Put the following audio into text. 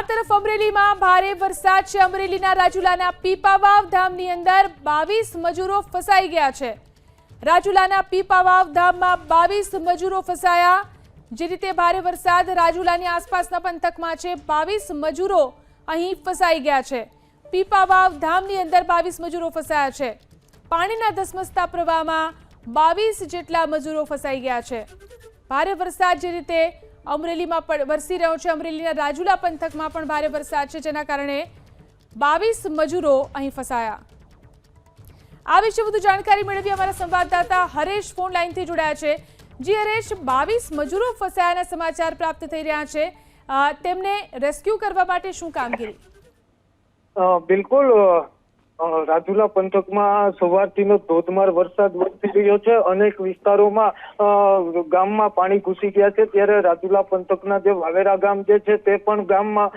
તરફ અમરેલીમાં ભારે વરસાદ છે। અમરેલીના રાજુલાના પીપાવાવ ધામની અંદર 22 મજૂરો ફસાઈ ગયા છે। રાજુલાના પીપાવાવ ધામમાં 22 મજૂરો ફસાયા। જે રીતે ભારે વરસાદ રાજુલાની આસપાસના પંથકમાં છે, 22 મજૂરો અહીં ફસાઈ ગયા છે। પીપાવાવ ધામની અંદર 22 મજૂરો ફસાયા છે। પાણીના ધસમસતા પ્રવાહમાં 22 જેટલા મજૂરો ફસાઈ ગયા છે। ભારે વરસાદ જે રીતે અમરેલીમાં વરસી રહ્યો છે, અમરેલીના રાજુલા પંથકમાં પણ ભારે વરસાદ છે, જેના કારણે 22 મજૂરો અહીં ફસાયા। આ વિશે વધુ જાણકારી મેળવી અમારા સંવાદદાતા હરેશ ફોન લાઈનથી જોડાયા છે। જી હરેશ, 22 મજૂરો ફસાયાના સમાચાર પ્રાપ્ત થઈ રહ્યા છે, તેમને રેસ્ક્યુ કરવા માટે શું કામગીરી? બિલકુલ, રાજુલા પંથકમાં સવારથી ધોધમાર વરસાદ વરસી રહ્યો છે। અનેક વિસ્તારોમાં ગામમાં પાણી ઘૂસી ગયા છે, ત્યારે રાજુલા પંથકના જે વાવેરા ગામ જે છે તે પણ ગામમાં